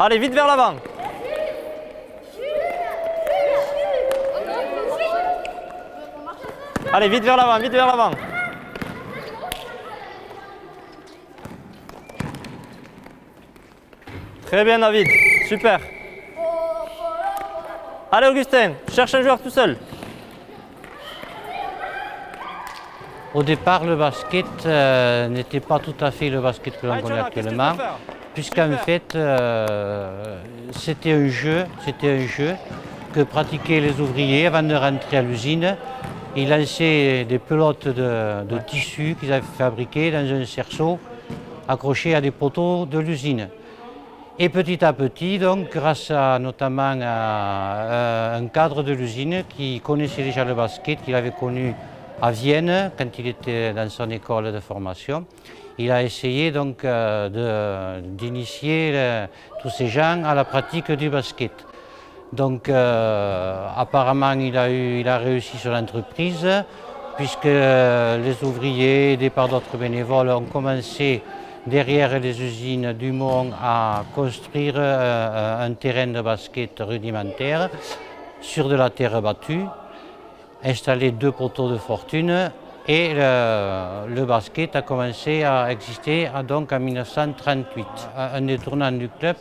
Allez, vite vers l'avant. Allez, vite vers l'avant, vite vers l'avant. Très bien, David. Super. Allez, Augustin, cherche un joueur tout seul. Au départ, le basket n'était pas tout à fait le basket que l'on connaît actuellement, puisqu'en fait, c'était un jeu que pratiquaient les ouvriers avant de rentrer à l'usine. Ils lançaient des pelotes de tissu qu'ils avaient fabriquées dans un cerceau accroché à des poteaux de l'usine. Et petit à petit, donc, grâce notamment à un cadre de l'usine qui connaissait déjà le basket, qu'il avait connu à Vienne quand il était dans son école de formation, il a essayé donc d'initier tous ces gens à la pratique du basket. Donc apparemment il a réussi sur l'entreprise puisque les ouvriers, des par d'autres bénévoles ont commencé derrière les usines du Mont à construire un terrain de basket rudimentaire sur de la terre battue, installer 2 poteaux de fortune et le basket a commencé à exister donc en 1938. Un des tournants du club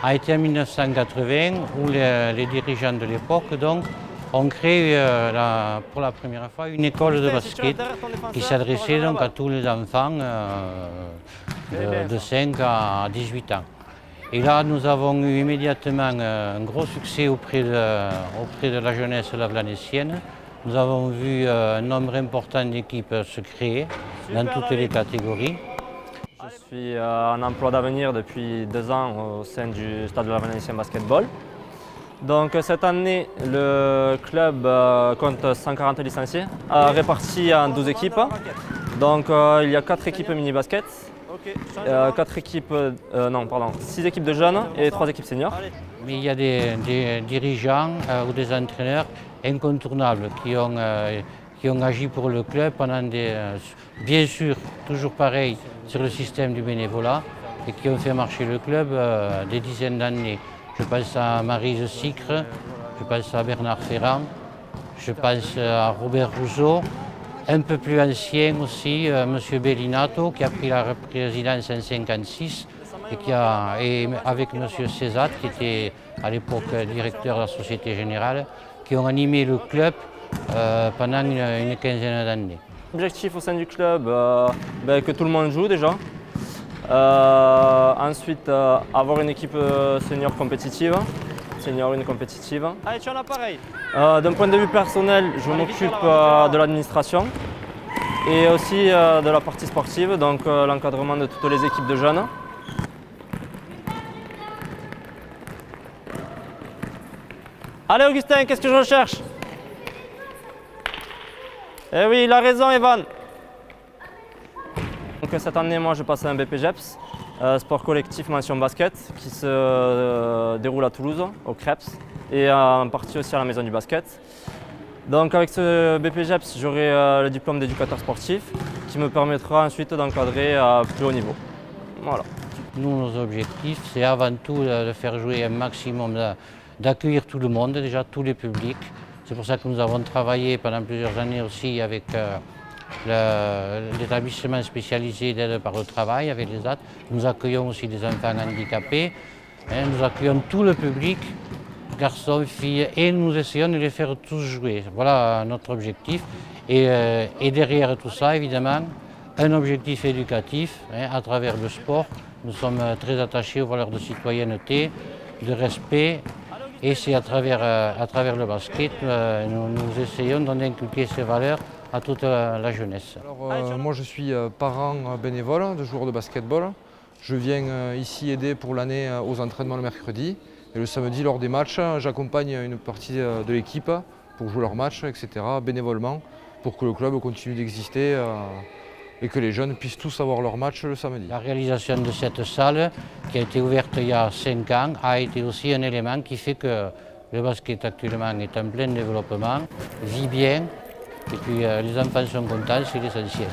a été en 1980 où les dirigeants de l'époque ont créé pour la première fois une école de basket qui s'adressait donc à tous les enfants de 5 à 18 ans. Et là, nous avons eu immédiatement un gros succès auprès de la jeunesse lavlanécienne. Nous avons vu un nombre important d'équipes se créer dans toutes les catégories. Je suis en emploi d'avenir depuis 2 ans au sein du Stade Lavlanécien Basketball. Donc cette année, le club compte 140 licenciés, répartis en 12 équipes. Donc il y a 4 équipes mini-basket, 6 équipes de jeunes et 3 équipes seniors. Mais il y a des dirigeants ou des entraîneurs incontournables qui ont agi pour le club pendant bien sûr, toujours pareil, sur le système du bénévolat et qui ont fait marcher le club des dizaines d'années. Je pense à Maryse Sicre, je pense à Bernard Ferrand, je pense à Robert Rousseau, un peu plus ancien aussi, M. Bellinato, qui a pris la présidence en 1956 et avec M. Césat, qui était à l'époque directeur de la Société Générale, qui ont animé le club pendant une quinzaine d'années. L'objectif au sein du club, que tout le monde joue déjà. Ensuite, avoir une équipe senior compétitive. Allez, tu en as pareil. D'un point de vue personnel, je m'occupe de l'administration et aussi de la partie sportive, donc l'encadrement de toutes les équipes de jeunes. Allez Augustin, qu'est-ce que je recherche? Eh oui, il a raison Evan. Donc cette année, moi je passe un BPGEPS, sport collectif mention basket, qui se déroule à Toulouse, au CREPS, et en partie aussi à la Maison du Basket. Donc avec ce BPGEPS, j'aurai le diplôme d'éducateur sportif, qui me permettra ensuite d'encadrer à plus haut niveau. Voilà. Nous, nos objectifs, c'est avant tout de faire jouer un maximum, d'accueillir tout le monde, déjà tous les publics. C'est pour ça que nous avons travaillé pendant plusieurs années aussi avec l'établissement spécialisé d'aide par le travail, avec les AT. Nous accueillons aussi des enfants handicapés, nous accueillons tout le public, garçons, filles, et nous essayons de les faire tous jouer. Voilà notre objectif. Et derrière tout ça, évidemment, un objectif éducatif à travers le sport. Nous sommes très attachés aux valeurs de citoyenneté, de respect. Et c'est à travers le basket, nous essayons d'inculquer ces valeurs à toute la jeunesse. Alors, moi je suis parent bénévole de joueurs de basketball. Je viens ici aider pour l'année aux entraînements le mercredi. Et le samedi, lors des matchs, j'accompagne une partie de l'équipe pour jouer leurs matchs, etc. bénévolement, pour que le club continue d'exister et que les jeunes puissent tous avoir leur match le samedi. La réalisation de cette salle, qui a été ouverte il y a 5 ans, a été aussi un élément qui fait que le basket actuellement est en plein développement, vit bien, et puis les enfants sont contents, c'est l'essentiel.